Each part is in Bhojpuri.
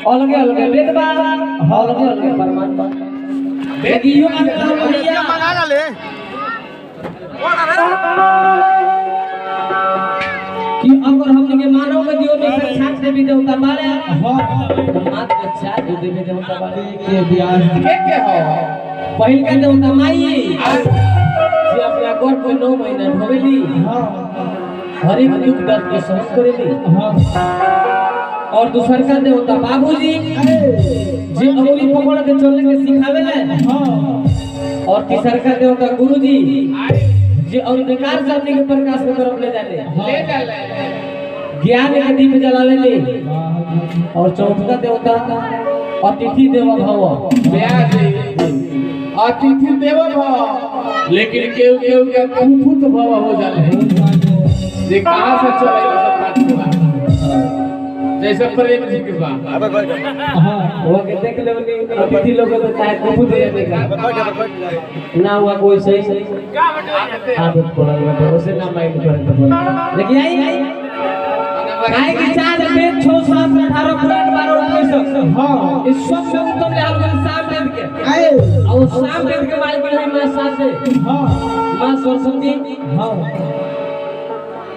अलगे अलगे वेद बा अलगे अलगे परमात्मा वेदियो भैया मना डाले कि अगर हमने के मानव के दियो में से साथ देवी देवता बारे मात्र चार देवी देवता बारे के ब्याज के हो पहिल का देवता माई जे अपना गोड़ को 9 महीना ढोवेली हर एक दुख दर्द के सहन करेली और दूसर का देवता बाबूजी जे अंगुली पकड़ के चलने के सिखावेले और तीसर का देवता गुरुजी जे अंधकार से अपने के प्रकाश की तरफ ले जाले ज्ञान के दीप जलावेले और चौथा देवता अतिथि देव भव अतिथि देव भव लेकिन केहू केहू के कुफुत भव हो जाले ये कहां से चलेगा सब बात जैसे प्रेम जी के बात वो के देख लेवली अतिथि लोग तो चाहे कुफुत जाने का ना हुआ कोई सही आदत पड़ल बा उसे ना माइंड करे तो लेकिन आई काहे कि चार वेद 6 7 18 पुराण 12 19 हां इस सब में उत्तम ले हर साम वेद के और साम वेद के मालिक है मां साथ से हां मां सरस्वती हां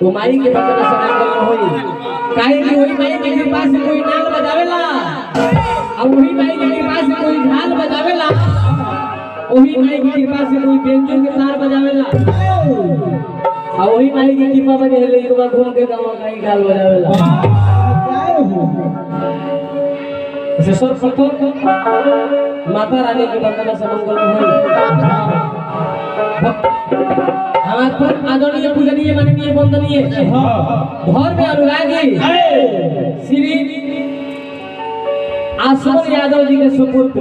वो माई के बचन से नाम होई काहे कि वही माई के कृपा से कोई नाल बजावेला और वही माई के कृपा से कोई ढाल बजावेला वही माई की कृपा से कोई बेंजो के तार बजावेला आ वही माई की कृपा बने है लेकिन वहां घूम के गांव का ढाल बजावेला ऐसे सर्वप्रथम माता रानी की वंदना से मंगल हो हमारे आदरणीय पूजनीय माननीय वंदनीय धर्म में अनुरागी श्री आसुमन यादव जी के सुपुत्र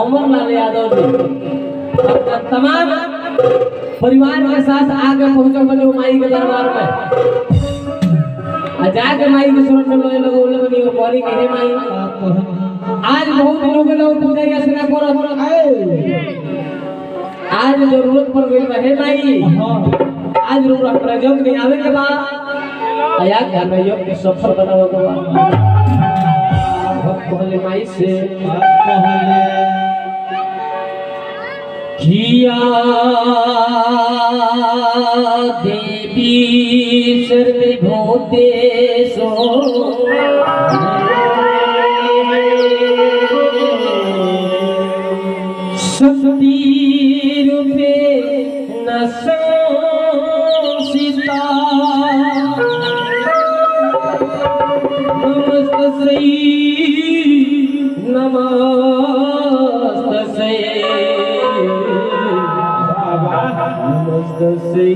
अमरलाल यादव जी तमाम परिवार के साथ आगे पहुंचे बने माई के दरबार में जाके माई के शरण में लोए लगो बनी वो बोली के हे माई आज बहुत दिनों के लोग पूजा या सेवा करो आज जरूरत पड़ गई है माई आज रूरा प्रयोग में आवे के बाद आया घर में योग के सफल बनावे के बाद कहले माई से कहले किया देवी सर्वभूतेषु शक्ति रूपे न संसिता नमस्तस्यै नमस्तस्यै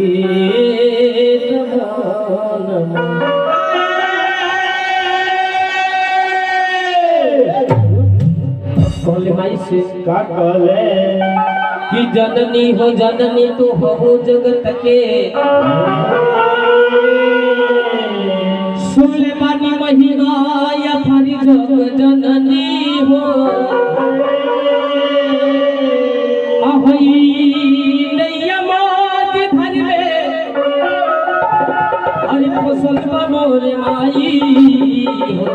कहले माई से का कहले कि जननी हो जननी तू हो जगत के सुनले बानी महिमा या थारी जग जननी हो ahoi naiya maat dharve are fasal pa more mai ho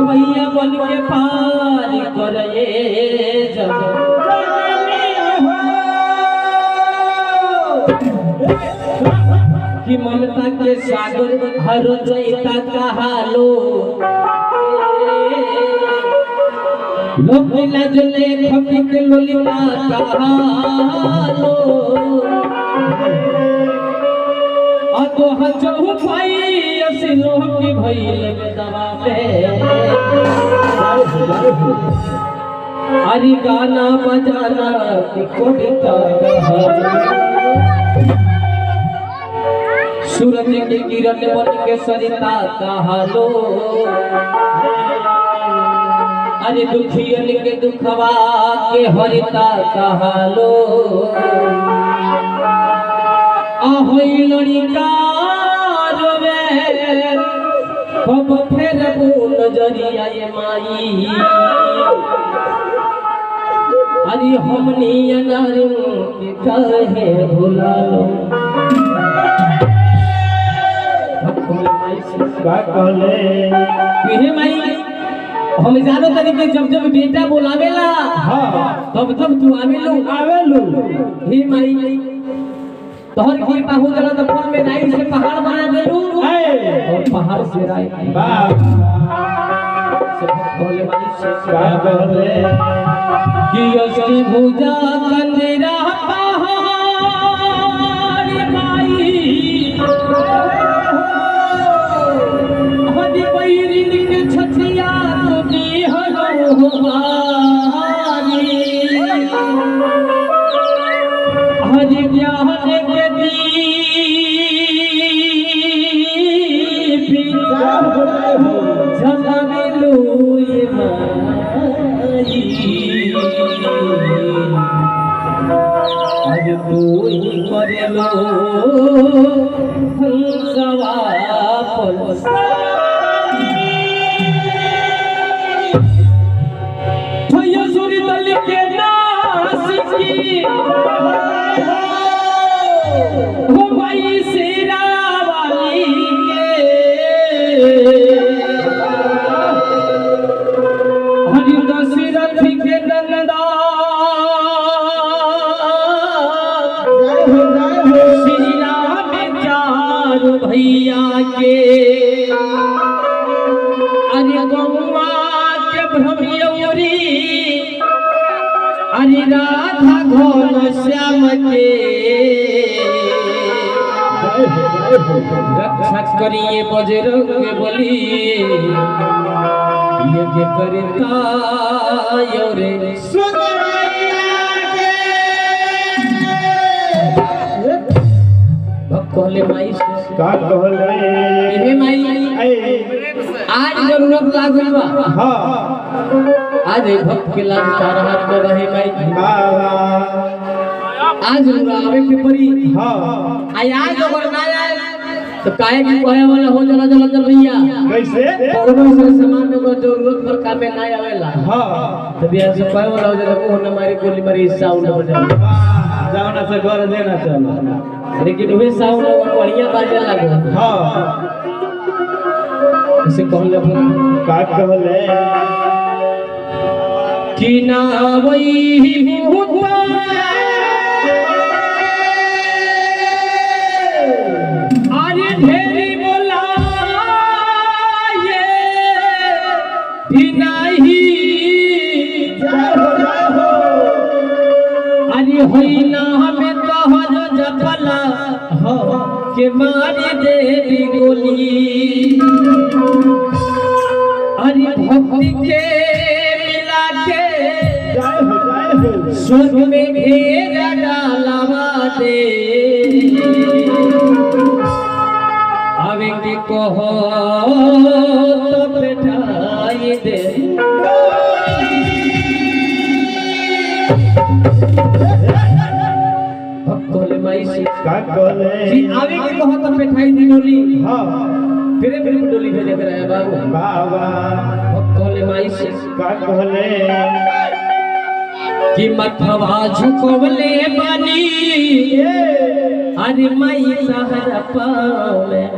भैया बन के पार करे जब कि ममता के सागर हर जैता कहालो लोग लजले खपी के लोलिया कहालो अतो हजहु भाई असलो की भइल में दवा पे हरि गाना बजाना की कविता सूरज की किरण बन के सरिता कहालो अरे दुखियन के दुखवा के हरिता कहालो ahoy लड़िका रोवे कब फेर बुन जरिया ये माई अरे हमनी अनारिन के कहे भुला लो कहले माई से का कहले हे माई हम जानो तनी कि जब जब बेटा बोलावेला हां तब तब तू आवेलू हे माई तोहर कृपा हो जाला तो फल में नाई से पहाड़ बना देलू और पहाड़ से राई वाह सब कहले माई से का कहले कि असली भुजा कंदरा पहाड़ माई हदी पैरिन के छछिया दी हलो मारी हदी ब्याह के दी पिता जलावेलू ये माई आज तू ही मरेलो हंसवा भैया सूरी दल के नासिकी हो भाई शेरा वाली के हरि दशरथ के नंदा श्री राम चार भैया के अरे गौवा के भ्रमयौरी अरे राधा घोल श्याम के रक्षा करिए बजरंग बली ये के करता योरे कहले माई से का कहले हे माई आज जरूरत लागल बा हां आज एक भक्त के लाज तारा हाथ में रहे माई वाह आज हमरा आवे के पड़ी हां आज अगर ना आए तो काहे की कहे वाला हो जाला जल्दी भैया कैसे कोनो से सामान में जरूरत पर काम में ना आवेला हां तो बिहार से कहे वाला हो जाला को न मारी गोली मारी साउंड हो जाला जाओ ना से घर देना चल लेकिन वही साउंड और बढ़िया बाजे लागो हां इसे कहले का कहले कि ना वही भूतवा अरे ढेरी बोला ये भी नहीं अरे होई ना हमें कहल जपला के मारी देवी गोली अरे भक्ति के मिला के स्वर्ग में घेरा डालवा दे आवे के कहो तो बैठाई दे कहले माई से का कहले जी आवे के कहो तो बैठाई दी डोली हां फिर डोली भेजे करे बाबू वाह वाह कहले माई से का कहले कि मथवा झुकवले बानी अरे माई तहरा पाँव में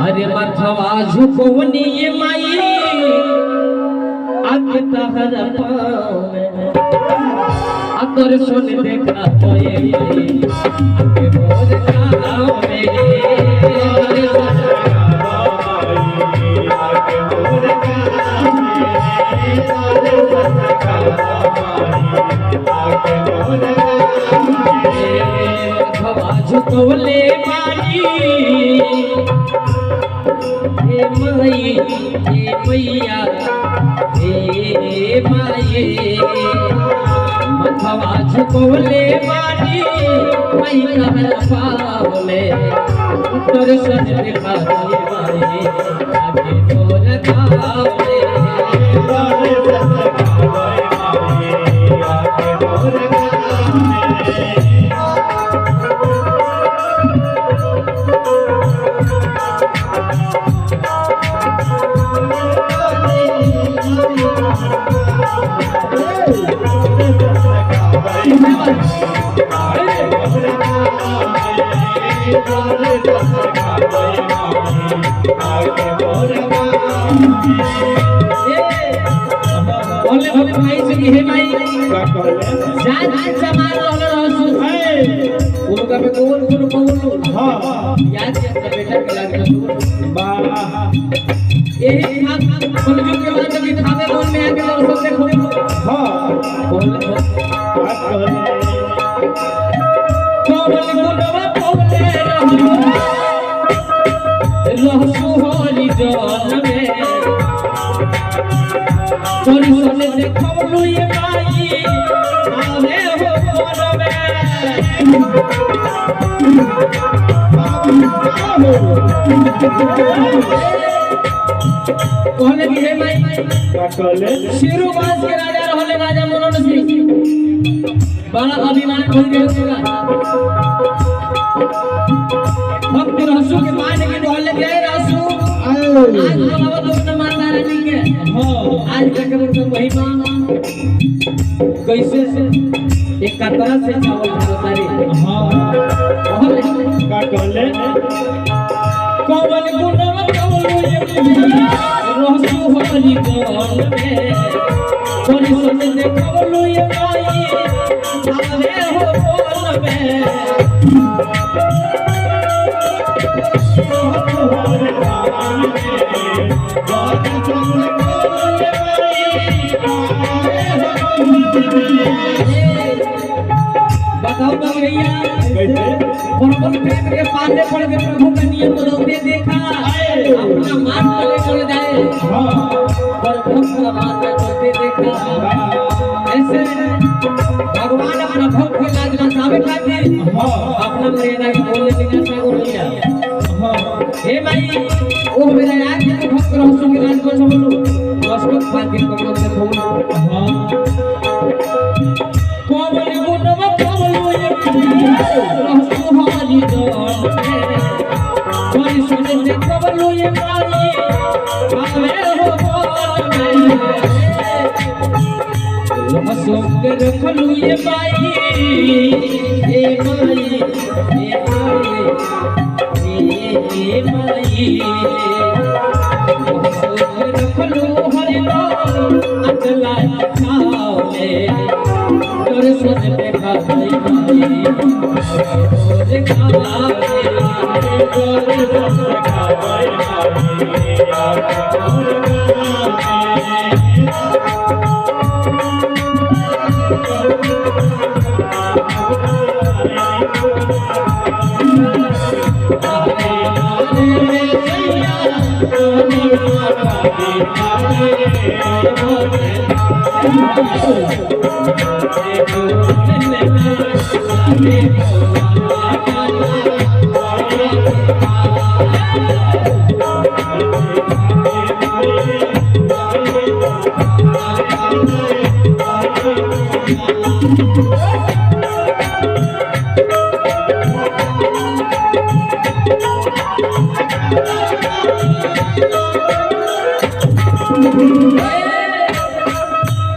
अरे मथवा झुकवनी ये माई आके तहरा पाँव में अगर सुन देखा तो ये आके मोर गाँव में झुकवले बानी हे माई हे मैया हे माई मथवा झुकवले बानी माई कहल पाव में तोर सज दिखा दे माई आगे तोर गाँव बोले बोले भाई से कि हे भाई का कहले जान समार रहल रहसु उनका में कौन हां याद के बेटा के लाग रहसु वाह यही हम कलयुग के बाद भी खावे बोल में आके दर्शन देखो हां बोले का कहले कोमल गुणवा बोले रहसु होली जन में तोरी सोने देखलु ये माई आवे हो मन में कहले कि हे माई का कहले शिरुवास के राजा रहले राजा मनन सिंह बड़ा अभिमान खोल के रखेगा भक्त रहसु के मान के कहले कि रहसु आज बोलावा तो न माता रानी के आज तक के महिमा कैसे से एक कतरा से चावल खातारी का कहले कोमल गुणवा कवलु ये रहसु होली जन में तोरी सोने देखलु ये माई आवे हो मन में बताओ ना भैया कैसे बरोबर प्रेम के पाले पड़ के प्रभु का नियम बदलते देखा अपना मान चले चले जाए पर भक्त का मान में चलते देखा ऐसे भगवान अपना भक्त के लाज ना सावे खाते अपना मर्यादा के बोलने बिना सागो भैया हे भाई ओ मेरा याद के भक्त रहसु के लाज को समझो मस्तक बात के कमल से बोलो कोमल गुणवा कवलु ये रहसु होली जन में तोरी सोने देखलु ये माई आवे हो मन में रहसु के रखलु ये माई ए माई ए माई रहसु के रखलु हरि नाम अतला छावे तोरे सोने देखा भाई तोरे खाला तोरे सोने देखा भाई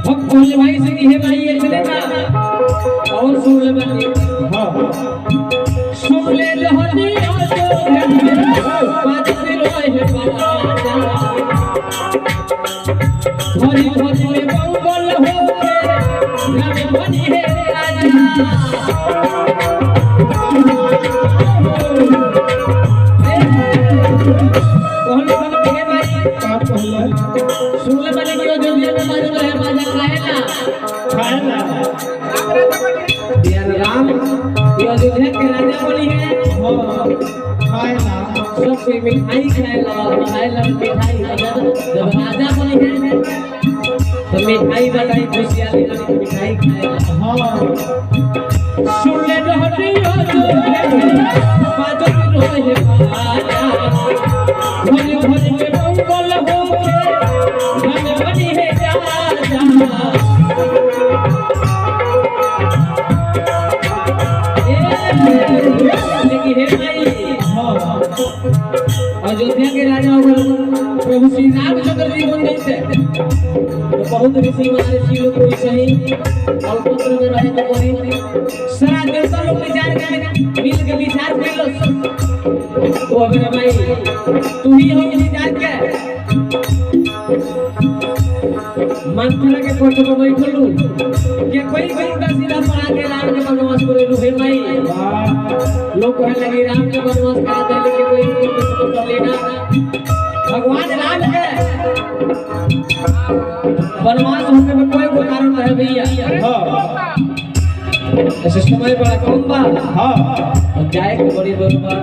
भोले भाई से कि हे भाई ये चलेगा और सुन ले बनी सुन ले रहनी आज पाँच दिन रोए है बाजा भरी भरी में मंगल हो के राम बनी है राजा कहले बन के भाई का कहले सुन ले बनी कि अयोध्या में बाजा है बाजा खाएला यार राम ये अयोध्या के राजा बोली है खाएला सब कोई मिठाई खाएला मिठाई जब राजा बोली है तो मिठाई बताई खुशियाली मिठाई खाएला सुन ले रहनी बाजो रोए है बाजा भोले भोले में मंगल हो के राम बनी है राजा लेकिन हे भाई अयोध्या के राजा अगर प्रभु श्री रामचंद्र जी बन गए थे तो बहुत ऋषि महर्षि लोग कोई सही अल्पत्र में रहे तो कोई सारा देवता लोग विचार करे मिल के विचार कर लो तो अगर भाई तू ही हो विचार के मंत्र के कोट को बैठल लू के कोई उल्टा सीधा पढ़ा के राम के वनवास करे लू हे भाई लोग कहे लगे राम के वनवास करा दे लेकिन कोई उसको कर लेना भगवान राम के वनवास होने में कोई कारण है भैया हाँ ऐसे समय बड़ा कम बा हाँ और जाए के बड़ी बरबा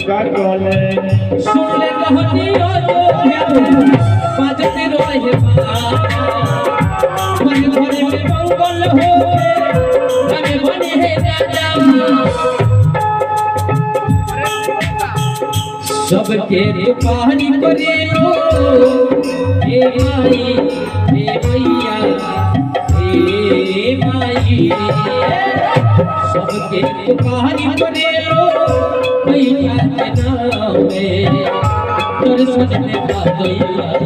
का कहले सुन ले कहानी ओ बाजते रहे मन भरे में मंगल हो हमें बने है राजा सबके पानी करे लो हे माई हे मैया हे माई सबके पानी करे लो मैया के नाम में दर्शन में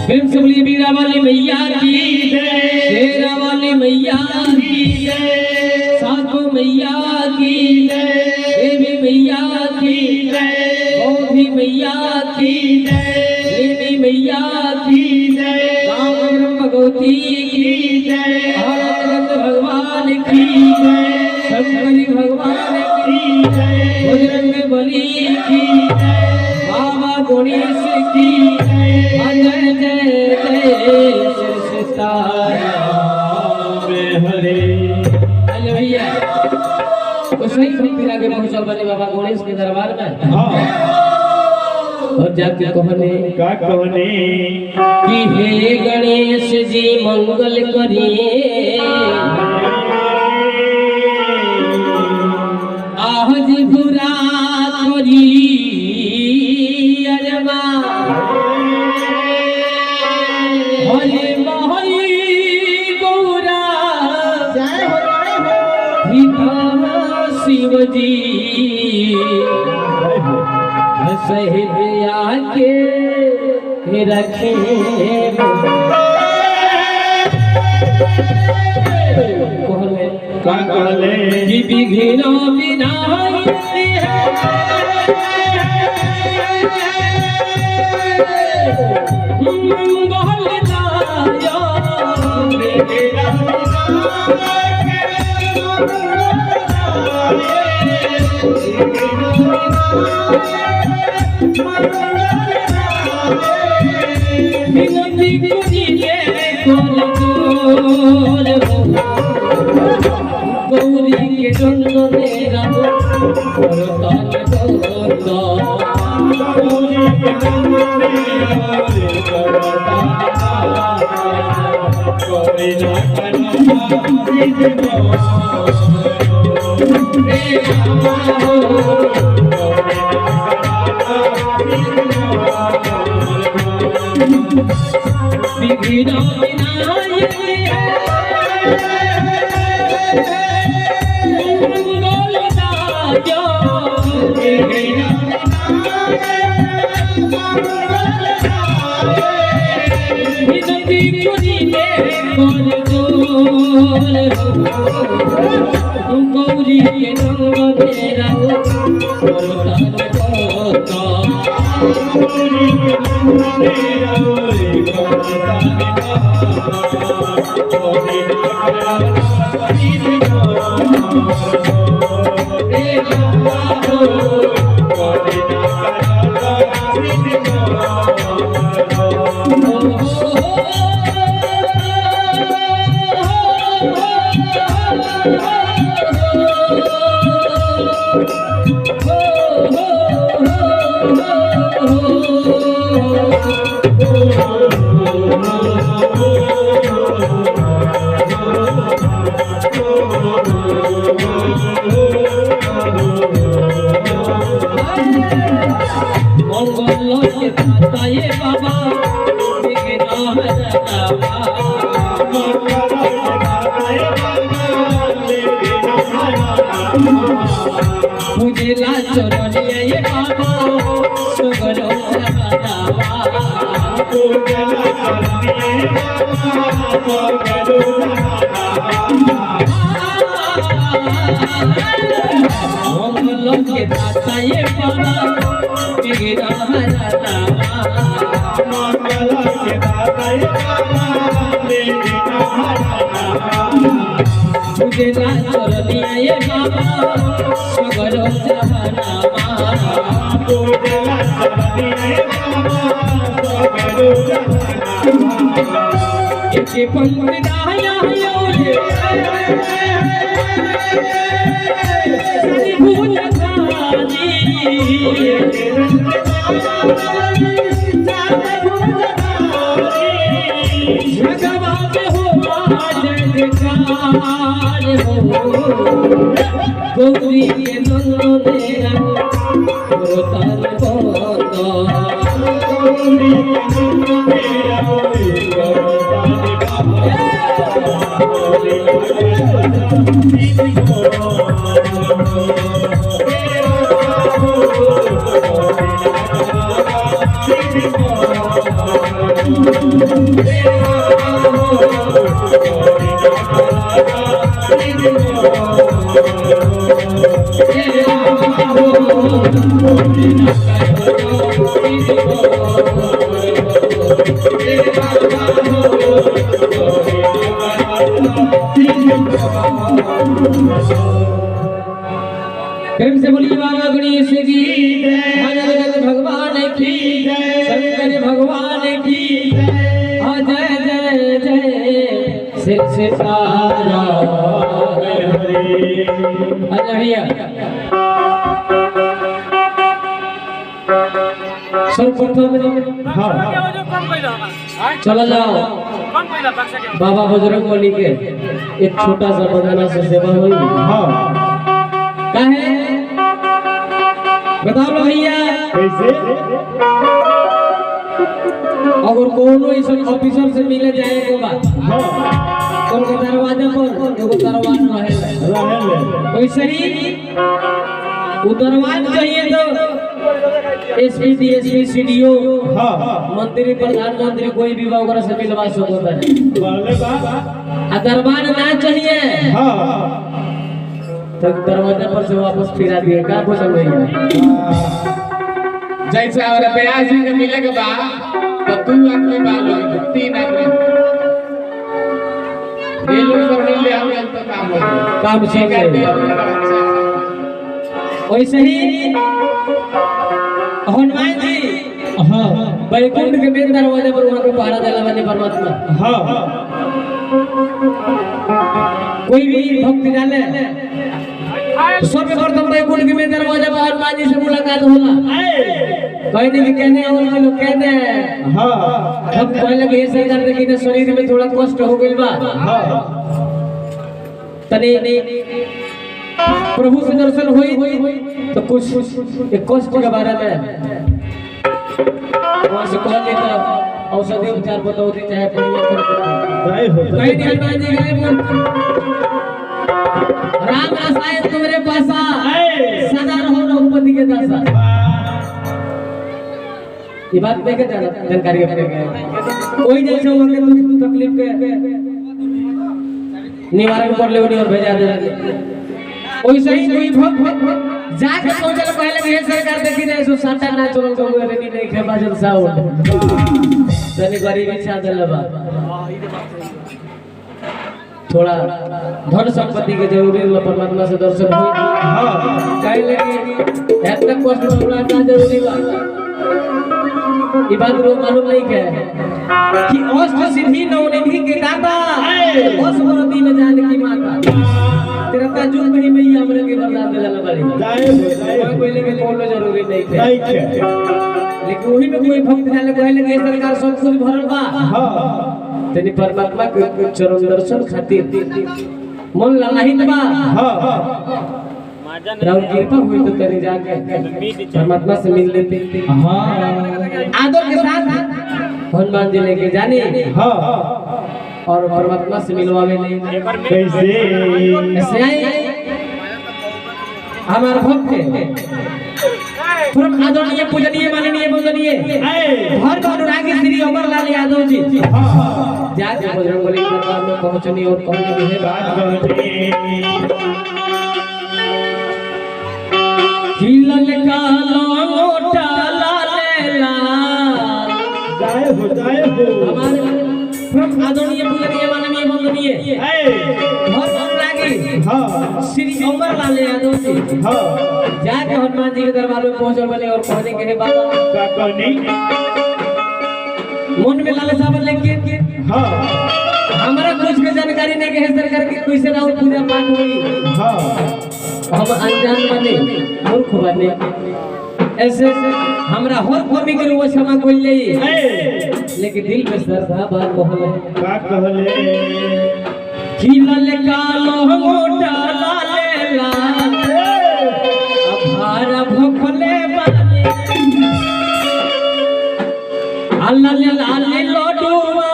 प्रेम से बोलिए वीरा वाली मैया की शेरा वाली मैया की सातों मैया की देवी मैया की बौद्धि मैया की देवी मैया की राम भगवती की आनंद भगवान की शंकरी भगवान की बजरंग बली की बाबा गणेश की जय जय जय सीताराम हरे हेलो भैया उसने फिर आगे पहुंचा बने बाबा गणेश के दरबार में हाँ और जाके कहने का कहने कि हे गणेश जी मंगल करिए आज बुरा करी अरमा हरे महई गौरा शिव जी सहदिया के रखे का कहले कि विघ्न विनायक गौरी के दंड मेरा विघ्न विनायक गौरी के रंग मेरा मुझे लाचो रनिया ये बाबा सुगरो जबावा मुझे लाचो रनिया ये बाबा सुगरो जबावा हम लोग के दाता ये बाबा तेरा हरावा मंगल के दाता ये बाबा तेरा हरावा मुझे लाचो रनिया ये बाबा सुगरो जबावा मुझे लाचो रनिया ये बाबा सुगरो जबावा इनके पंख दाया योरे भूल खानी जगवाते हो जयकार हो गौरी के नंदेरा रोताल बोलो गौरी के नंदेरा रोताल प्रेम से बोलिए बाबा गणेश की जय, भगवान की जय, शंकर भगवान की जय, जय जय सिर से सारा भैया सर्वप्रथम चला जाओ बाबा बजरंग बली के एक छोटा सा बगाना से सेवा हुई काहे बताओ लो भैया कैसे अगर कोनो ऐसा ऑफिसर से मिले जाए के बाद कौन के दरवाजे पर एगो दरवाजा रहे वैसे ही वो दरवाजा चाहिए तो एसपी डीएसपी सीडीओ मंत्री प्रधानमंत्री कोई भी वगैरह से मिलवा सकता है दरबार ना चाहिए तो दरवाजा पर से वापस फिरा दिए का कुछ भैया जैसे और ब्याज के मिले के बाद तो तू आदमी बाल हो तीन आदमी ये लोग सब मिल हम तो काम हो काम से वैसे ही हनुमान जी बैकुंठ के मेन दरवाजे पर वहां को पहरा देला वाले परमात्मा कोई भी भक्त जाने सर्वप्रथम बैकुंठ के मेन दरवाजे पर हनुमान जी से मुलाकात होला कहीं नहीं कहने और लोग कहते हैं हम पहले भी ऐसे करते कि ना शरीर में थोड़ा कष्ट हो गइल बा तने प्रभु से दर्शन हुई तो कुछ एक कष्ट के बारे में वहां से कह लेता औषधि उपचार बताओ चाहे कहीं नहीं हनुमान जी गए राम रसायन तुम्हारे पास सदा रहो रघुपति के दासा ये बात देखे जानकारी अपने कोई जैसे हो के तुम तकलीफ के निवारण कर ले और भेजा दे वैसे ही कोई भक्त जाके सोचल पहले भी सरकार देखी नहीं सो साटा ना चलो तो रेडी नहीं खे बाजल साउंड तनी गरीबी छा देलबा थोड़ा धन संपत्ति के जरूरी है परमात्मा से दर्शन हुई कहे लगे एतना कष्ट होला का जरूरी बा ये बात रो मालूम नहीं है कि अष्ट सिद्धि नवनिधि के दाता असवर दिन जानकी माता तेरा ताजुब में मैया हमरे के वरदान देला बड़ी पहले के कोनो जरूरी नहीं है लेकिन वही में कोई भक्त जाने कहले के सरकार सब कुछ भरल बा हां तनी परमात्मा के चरण दर्शन खातिर मन ललाहित बा राउर कृपा हुई तो तेरी जाके परमात्मा से मिल लेते हां आदर के साथ हनुमान जी लेके जाने हां और परमात्मा से मिलवावे ले कैसे आए हमारे भक्त परम आदरणीय पूजनीय माननीय वंदनीय हर अनुरागी श्री अमरलाल यादव जी जाके बजरंगबली के दरबार में पहुंचनी और कहने की बात हिलन का लोटा लालेला जाए हो हमारे परम आदरणीय पूजनीय माननीय वंदनीय हर अनुरागी श्री अमरलाल यादव जी जाके हनुमान जी के दरबार में पहुंचल बने और कहने के बाबा का कहनी मन में लालसा बन लेके हमारा कुछ के जानकारी नहीं के सरकार के कैसे राउर पूजा पाठ हुई हम अनजान बने मूर्ख बने ऐसे हमरा हर कमी के वो क्षमा कोई ले लेकिन दिल में श्रद्धा बात कहले का कहले खिलल कालो मोटा लालेला अभार भोखले बानी अल्लाह लाले लोडुआ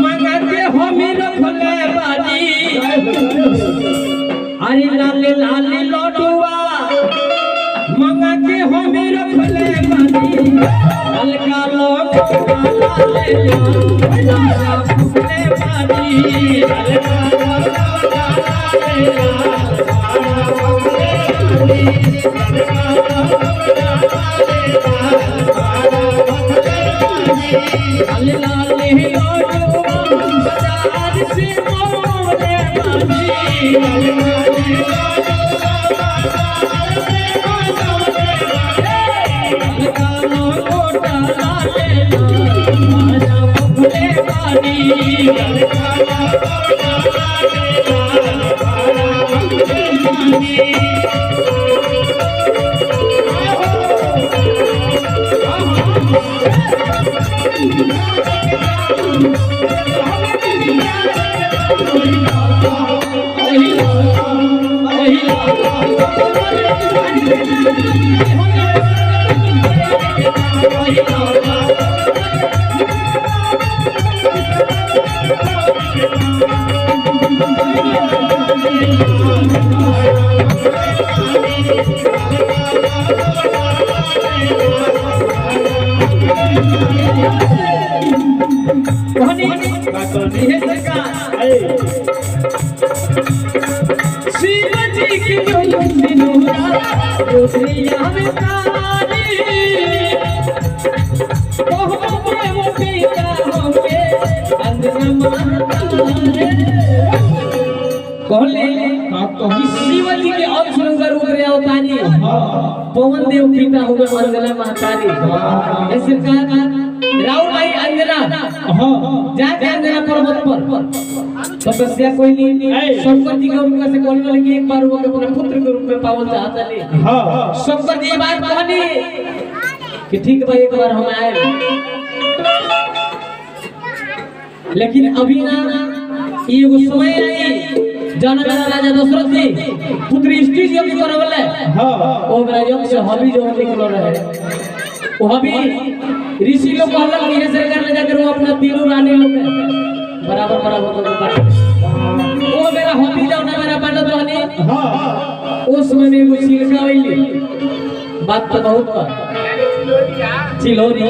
मंगते हमी रखले बानी अरे लाले लाले लोडुआ मंगते हमी रखले बानी हल्का लोग लाले लाला भोखले बानी हल्का शिवजी के अंश रूप रे अवतारी पवन देव पिता हुए अंजना महतारी ऐसे कहा राउर भाई अंजना जाके अंजना पर्वत पर तपस्या कोई नहीं शंकर जी के रूप से कहने वाले कि एक बार वो अपने पुत्र के रूप में पावन चाहता नहीं शंकर जी बात कहनी कि ठीक भाई एक बार हम आए लेकिन अभी ना ये वो समय आई जाना राजा दशरथ जी पुत्र स्त्री जी अभी करवले ओ राजयोग से हबी जो निकल रहे वो हबी ऋषि लोग कहलन कि सरकार ले जाकर वो अपना तीनों रानी लोग बराबर बराबर तो बांट वो मेरा हबी जाओ ना मेरा बांटत रहनी उस समय में वो सिलका आइली बात तो बहुत बा चिलोरी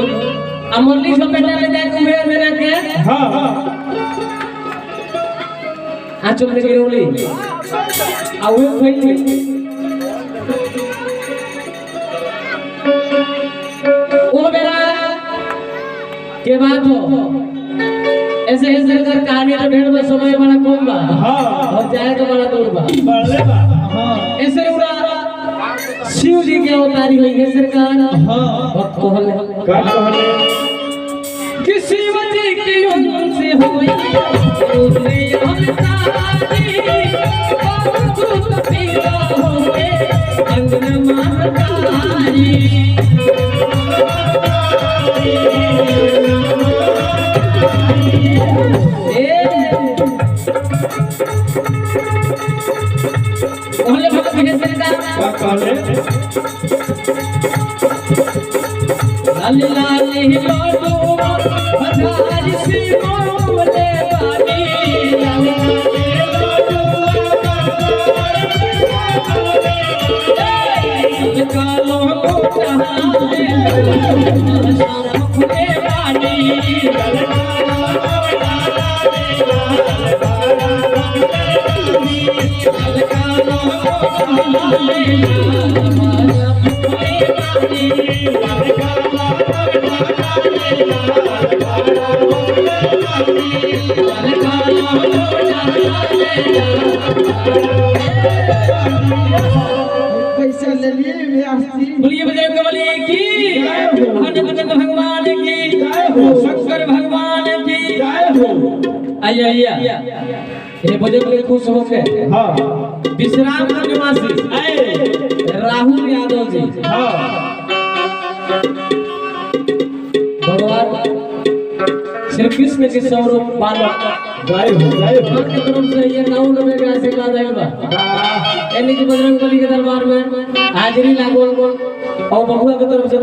अमरली सब बेटा ले जाके मेरा के हां आचल में गिरोली आवे कोई ओ मेरा के बात हो ऐसे ऐसे कर कहानी तो ढेर में समय बड़ा कम बा हां और जाए तो बड़ा दूर बा बढ़ले बा हां ऐसे पूरा शिव जी के अवतारी हुई है सरकार। हाँ भक्त कहले का कहले कि शिव जी की उंगली से हुई उसने अवतारी बहुत पीला होके अंगन मातारी। कहले भक्त के सरकार का कहले लाली लाली लोडो हजार सी मोले वाली लाली लाली लोडो सब कालो कोठाले शाम खुले वाली पैसा ले लिए व्यासी बोलिए बजरंग बली की हनुमान भगवान की शंकर भगवान की जय हो आइए आइए ये बजरंग बली खुश हो के हाँ विश्राम का निवासी राहुल यादव जी हाँ भगवान श्री कृष्ण के स्वरूप बालक जय हो भगवान की तरफ से ये 9 नंबर का आशीर्वाद आइल बा यानी कि बजरंग बली के दरबार में हाजिरी लागो और बबुआ की तरफ से